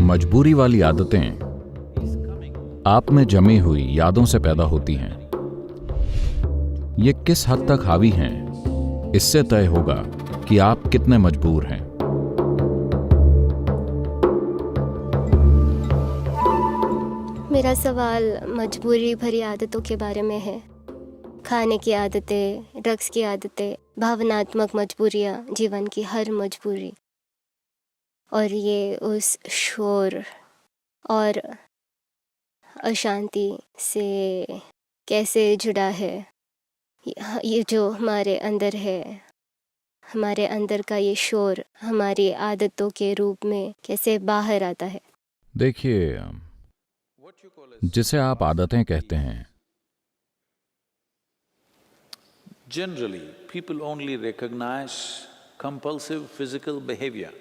मजबूरी वाली आदतें आप में जमी हुई यादों से पैदा होती हैं। ये किस हद तक हावी हैं, इससे तय होगा कि आप कितने मजबूर हैं। मेरा सवाल मजबूरी भरी आदतों के बारे में है। खाने की आदतें, ड्रग्स की आदतें, भावनात्मक मजबूरियाँ, जीवन की हर मजबूरी। और ये उस शोर और अशांति से कैसे जुड़ा है। ये जो हमारे अंदर है, हमारे अंदर का ये शोर हमारी आदतों के रूप में कैसे बाहर आता है। देखिए, जिसे आप आदतें कहते हैं, Generally, people only recognize compulsive physical behavior.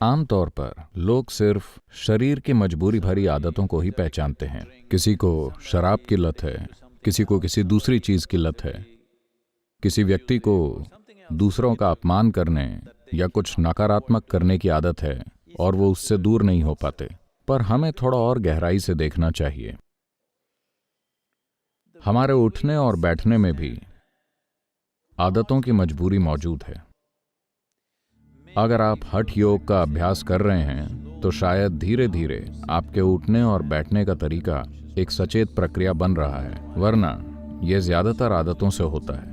आमतौर पर लोग सिर्फ शरीर की मजबूरी भरी आदतों को ही पहचानते हैं। किसी को शराब की लत है, किसी को किसी दूसरी चीज की लत है, किसी व्यक्ति को दूसरों का अपमान करने या कुछ नकारात्मक करने की आदत है और वो उससे दूर नहीं हो पाते। पर हमें थोड़ा और गहराई से देखना चाहिए। हमारे उठने और बैठने में भी आदतों की मजबूरी मौजूद है। अगर आप हठ योग का अभ्यास कर रहे हैं तो शायद धीरे धीरे आपके उठने और बैठने का तरीका एक सचेत प्रक्रिया बन रहा है, वरना यह ज्यादातर आदतों से होता है।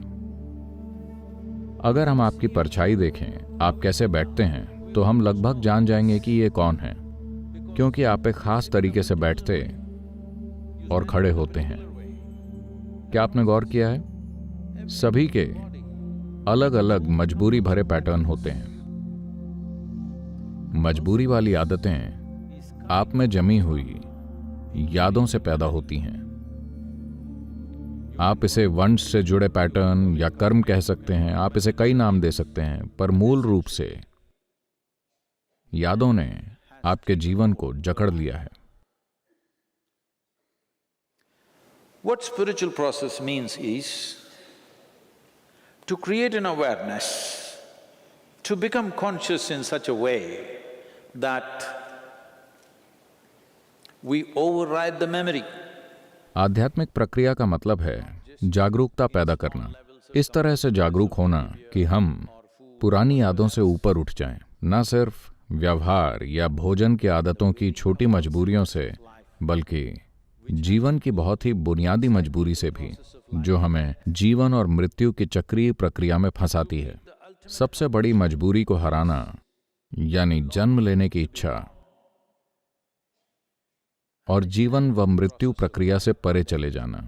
अगर हम आपकी परछाई देखें, आप कैसे बैठते हैं, तो हम लगभग जान जाएंगे कि ये कौन है, क्योंकि आप एक खास तरीके से बैठते और खड़े होते हैं। क्या आपने गौर किया है? सभी के अलग अलग मजबूरी भरे पैटर्न होते हैं। मजबूरी वाली आदतें आप में जमी हुई यादों से पैदा होती हैं। आप इसे वंश से जुड़े पैटर्न या कर्म कह सकते हैं, आप इसे कई नाम दे सकते हैं, पर मूल रूप से यादों ने आपके जीवन को जकड़ लिया है। What spiritual process means is to create an awareness, to become conscious in such a way that we override the memory. आध्यात्मिक प्रक्रिया का मतलब है जागरूकता पैदा करना, इस तरह से जागरूक होना कि हम पुरानी यादों से ऊपर उठ जाएं, न सिर्फ व्यवहार या भोजन की आदतों की छोटी मजबूरियों से, बल्कि जीवन की बहुत ही बुनियादी मजबूरी से भी, जो हमें जीवन और मृत्यु की चक्रीय प्रक्रिया में फंसाती है। सबसे बड़ी मजबूरी को हराना यानी जन्म लेने की इच्छा और जीवन व मृत्यु प्रक्रिया से परे चले जाना।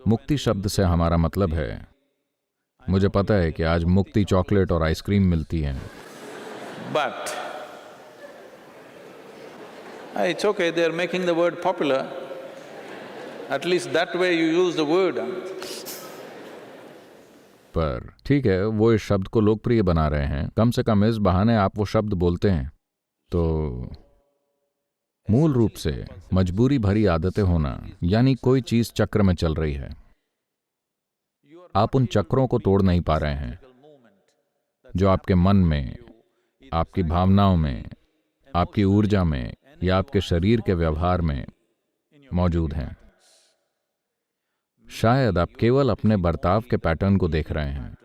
मुक्ति शब्द से हमारा मतलब है, मुझे पता है कि आज मुक्ति चॉकलेट और आइसक्रीम मिलती है, But it's okay, they're making the word popular. At least that way you use the word. पर ठीक है, वो इस शब्द को लोकप्रिय बना रहे हैं, कम से कम इस बहाने आप वो शब्द बोलते हैं। तो मूल रूप से मजबूरी भरी आदतें होना यानी कोई चीज चक्र में चल रही है, आप उन चक्रों को तोड़ नहीं पा रहे हैं जो आपके मन में, आपकी भावनाओं में, आपकी ऊर्जा में या आपके शरीर के व्यवहार में मौजूद हैं। शायद आप केवल अपने बर्ताव के पैटर्न को देख रहे हैं,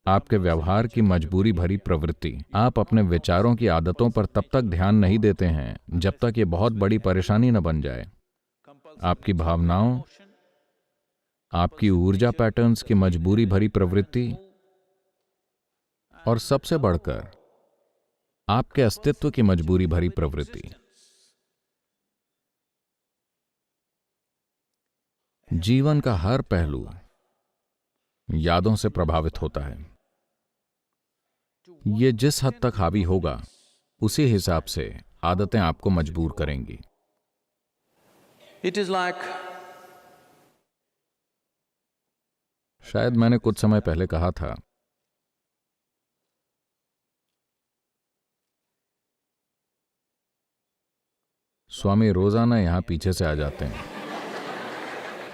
आपके व्यवहार की मजबूरी भरी प्रवृत्ति। आप अपने विचारों की आदतों पर तब तक ध्यान नहीं देते हैं जब तक ये बहुत बड़ी परेशानी न बन जाए। आपकी भावनाओं, आपकी ऊर्जा पैटर्न्स की मजबूरी भरी प्रवृत्ति और सबसे बढ़कर आपके अस्तित्व की मजबूरी भरी प्रवृत्ति। जीवन का हर पहलू यादों से प्रभावित होता है। ये जिस हद तक हावी होगा, उसी हिसाब से आदतें आपको मजबूर करेंगी। It is like शायद मैंने कुछ समय पहले कहा था, स्वामी रोजाना यहां पीछे से आ जाते हैं,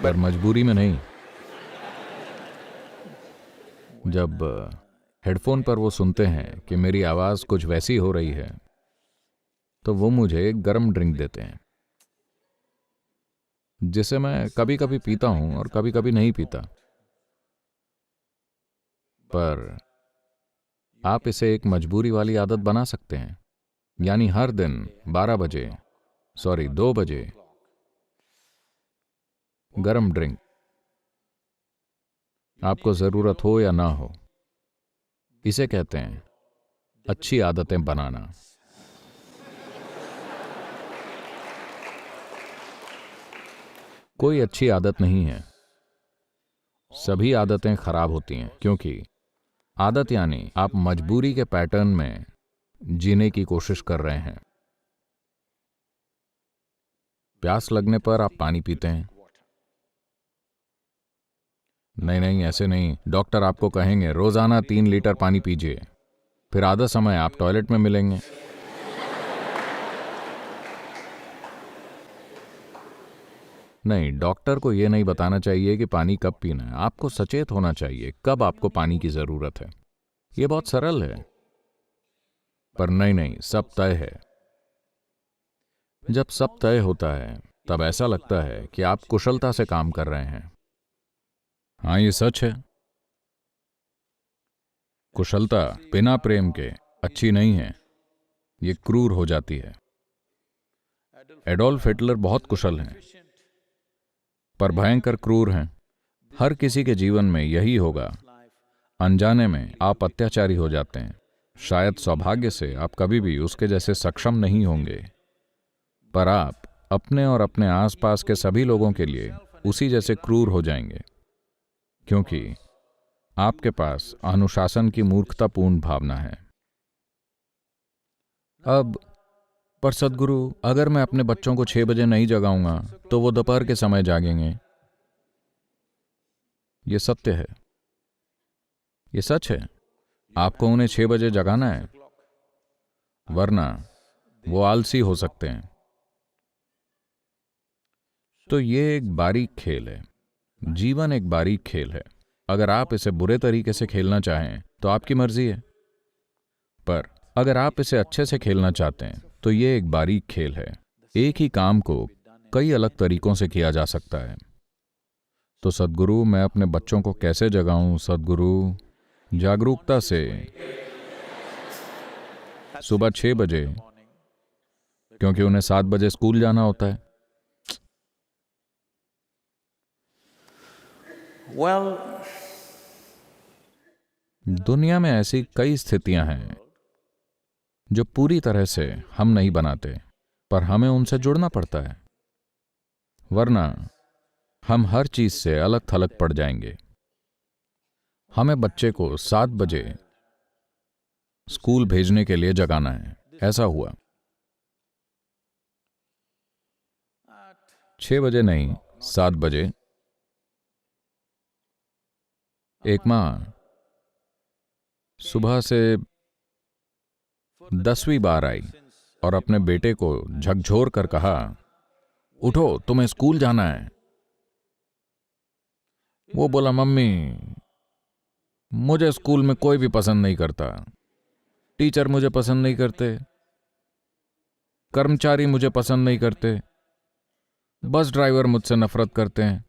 पर मजबूरी में नहीं। जब हेडफोन पर वो सुनते हैं कि मेरी आवाज़ कुछ वैसी हो रही है, तो वो मुझे गर्म ड्रिंक देते हैं, जिसे मैं कभी कभी पीता हूं और कभी कभी नहीं पीता। पर आप इसे एक मजबूरी वाली आदत बना सकते हैं, यानी हर दिन 2 बजे गर्म ड्रिंक, आपको जरूरत हो या ना हो। इसे कहते हैं अच्छी आदतें बनाना। कोई अच्छी आदत नहीं है, सभी आदतें खराब होती हैं, क्योंकि आदत यानी आप मजबूरी के पैटर्न में जीने की कोशिश कर रहे हैं। प्यास लगने पर आप पानी पीते हैं। नहीं नहीं, ऐसे नहीं। डॉक्टर आपको कहेंगे रोजाना 3 लीटर पानी पीजिए, फिर आधा समय आप टॉयलेट में मिलेंगे। नहीं, डॉक्टर को यह नहीं बताना चाहिए कि पानी कब पीना है। आपको सचेत होना चाहिए कब आपको पानी की जरूरत है। यह बहुत सरल है, पर नहीं, सब तय है। जब सब तय होता है तब ऐसा लगता है कि आप कुशलता से काम कर रहे हैं। हाँ, ये सच है। कुशलता बिना प्रेम के अच्छी नहीं है, ये क्रूर हो जाती है। एडोल्फ हिटलर बहुत कुशल हैं, पर भयंकर क्रूर हैं। हर किसी के जीवन में यही होगा। अनजाने में आप अत्याचारी हो जाते हैं। शायद सौभाग्य से आप कभी भी उसके जैसे सक्षम नहीं होंगे, पर आप अपने और अपने आसपास के सभी लोगों के लिए उसी जैसे क्रूर हो जाएंगे, क्योंकि आपके पास अनुशासन की मूर्खतापूर्ण भावना है। अब पर सद्गुरु, अगर मैं अपने बच्चों को 6 बजे नहीं जगाऊंगा तो वो दोपहर के समय जागेंगे। ये सत्य है, ये सच है। आपको उन्हें 6 बजे जगाना है, वरना वो आलसी हो सकते हैं। तो ये एक बारीक खेल है। जीवन एक बारीक खेल है। अगर आप इसे बुरे तरीके से खेलना चाहें तो आपकी मर्जी है, पर अगर आप इसे अच्छे से खेलना चाहते हैं तो ये एक बारीक खेल है। एक ही काम को कई अलग तरीकों से किया जा सकता है। तो सद्गुरु, मैं अपने बच्चों को कैसे जगाऊं? सद्गुरु, जागरूकता से सुबह 6 बजे, क्योंकि उन्हें 7 बजे स्कूल जाना होता है। दुनिया में ऐसी कई स्थितियां हैं जो पूरी तरह से हम नहीं बनाते, पर हमें उनसे जुड़ना पड़ता है, वरना हम हर चीज से अलग थलग पड़ जाएंगे। हमें बच्चे को 7 बजे स्कूल भेजने के लिए जगाना है। ऐसा हुआ 6 बजे नहीं, 7 बजे। एक मां सुबह से 10वीं बार आई और अपने बेटे को झकझोर कर कहा, उठो, तुम्हें स्कूल जाना है। वो बोला, मम्मी, मुझे स्कूल में कोई भी पसंद नहीं करता। टीचर मुझे पसंद नहीं करते, कर्मचारी मुझे पसंद नहीं करते, बस ड्राइवर मुझसे नफरत करते हैं।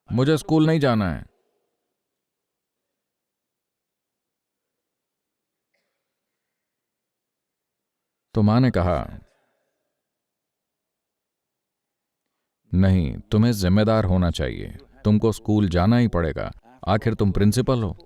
मुझे स्कूल नहीं जाना है। तो मां ने कहा, नहीं, तुम्हें जिम्मेदार होना चाहिए, तुमको स्कूल जाना ही पड़ेगा, आखिर तुम प्रिंसिपल हो।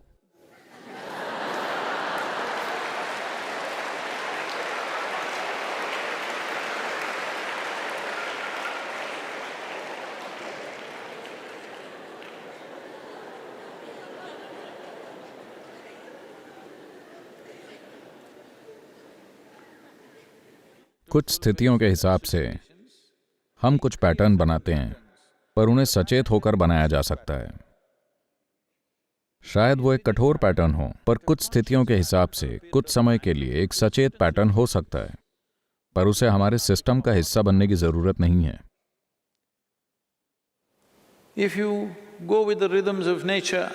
कुछ स्थितियों के हिसाब से हम कुछ पैटर्न बनाते हैं, पर उन्हें सचेत होकर बनाया जा सकता है। शायद वो एक कठोर पैटर्न हो, पर कुछ स्थितियों के हिसाब से कुछ समय के लिए एक सचेत पैटर्न हो सकता है, पर उसे हमारे सिस्टम का हिस्सा बनने की जरूरत नहीं है। If you go with the rhythms of nature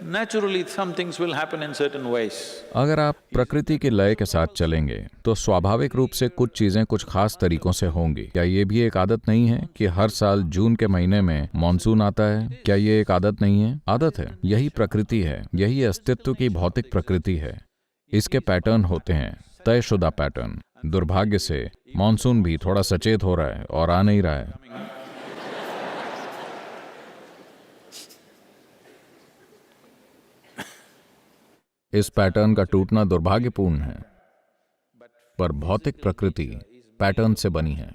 naturally some things will happen in certain ways. अगर आप प्रकृति के लय के साथ चलेंगे तो स्वाभाविक रूप से कुछ चीजें कुछ खास तरीकों से होंगी। क्या ये भी एक आदत नहीं है कि हर साल जून के महीने में मॉनसून आता है? क्या ये एक आदत नहीं है? आदत है। यही प्रकृति है, यही अस्तित्व की भौतिक प्रकृति है। इसके पैटर्न होते हैं, तयशुदा पैटर्न। दुर्भाग्य से मॉनसून भी थोड़ा सचेत हो रहा है और आ नहीं रहा है। इस पैटर्न का टूटना दुर्भाग्यपूर्ण है, पर भौतिक प्रकृति पैटर्न से बनी है।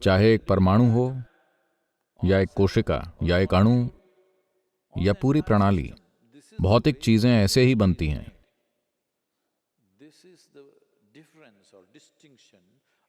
चाहे एक परमाणु हो या एक कोशिका या एक अणु या पूरी प्रणाली, भौतिक चीजें ऐसे ही बनती हैं। This is the difference or distinction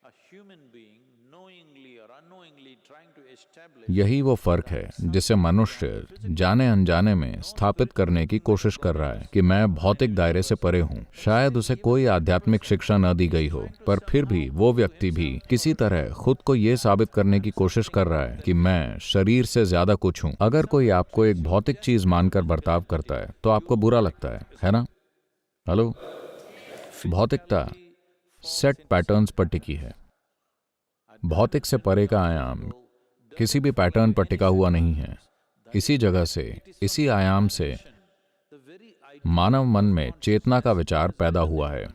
a human being knowingly or unknowingly trying to establish. यही वो फर्क है जिसे मनुष्य जाने अनजाने में स्थापित करने की कोशिश कर रहा है कि मैं भौतिक दायरे से परे हूँ। शायद उसे कोई आध्यात्मिक शिक्षा न दी गई हो, पर फिर भी वो व्यक्ति भी किसी तरह खुद को ये साबित करने की कोशिश कर रहा है कि मैं शरीर से ज्यादा कुछ हूँ। अगर कोई आपको एक भौतिक चीज मानकर बर्ताव करता है तो आपको बुरा लगता है ना? हेलो, भौतिकता सेट पैटर्न्स पर टिकी है। भौतिक से परे का आयाम किसी भी पैटर्न पर टिका हुआ नहीं है। इसी जगह से, इसी आयाम से मानव मन में चेतना का विचार पैदा हुआ है।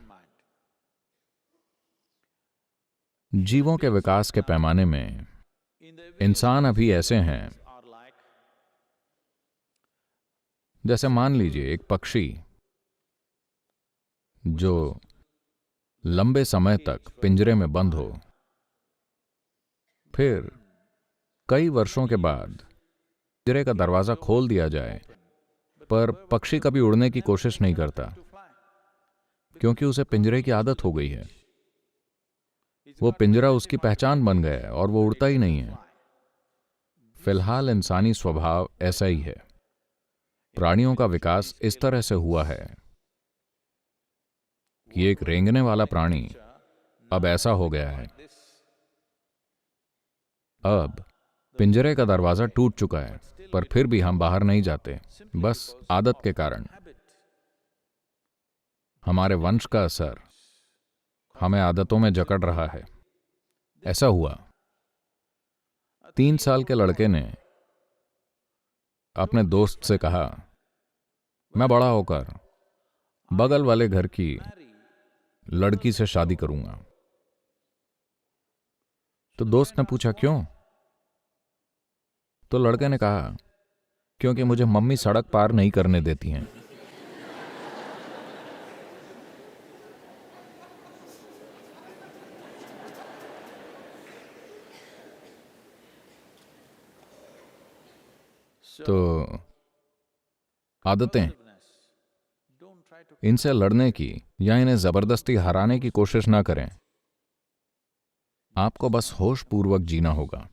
जीवों के विकास के पैमाने में इंसान अभी ऐसे हैं जैसे मान लीजिए एक पक्षी जो लंबे समय तक पिंजरे में बंद हो, फिर कई वर्षों के बाद पिंजरे का दरवाजा खोल दिया जाए, पर पक्षी कभी उड़ने की कोशिश नहीं करता क्योंकि उसे पिंजरे की आदत हो गई है। वो पिंजरा उसकी पहचान बन गया है और वो उड़ता ही नहीं है। फिलहाल इंसानी स्वभाव ऐसा ही है। प्राणियों का विकास इस तरह से हुआ है कि एक रेंगने वाला प्राणी अब ऐसा हो गया है। अब पिंजरे का दरवाजा टूट चुका है, पर फिर भी हम बाहर नहीं जाते, बस आदत के कारण। हमारे वंश का असर हमें आदतों में जकड़ रहा है। ऐसा हुआ, 3 साल के लड़के ने अपने दोस्त से कहा, मैं बड़ा होकर बगल वाले घर की लड़की से शादी करूंगा। तो दोस्त ने पूछा क्यों? तो लड़के ने कहा, क्योंकि मुझे मम्मी सड़क पार नहीं करने देती हैं। तो आदतें, इनसे लड़ने की या इन्हें जबरदस्ती हराने की कोशिश ना करें। आपको बस होश पूर्वक जीना होगा।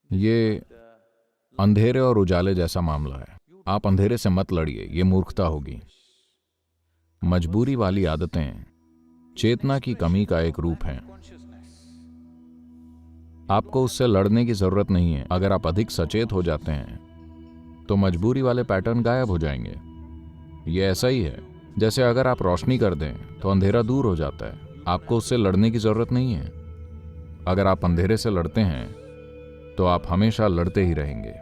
ये अंधेरे और उजाले जैसा मामला है। आप अंधेरे से मत लड़िए, ये मूर्खता होगी। मजबूरी वाली आदतें चेतना की कमी का एक रूप है। आपको उससे लड़ने की जरूरत नहीं है। अगर आप अधिक सचेत हो जाते हैं तो मजबूरी वाले पैटर्न गायब हो जाएंगे। ये ऐसा ही है जैसे अगर आप रोशनी कर दें तो अंधेरा दूर हो जाता है। आपको उससे लड़ने की जरूरत नहीं है। अगर आप अंधेरे से लड़ते हैं तो आप हमेशा लड़ते ही रहेंगे।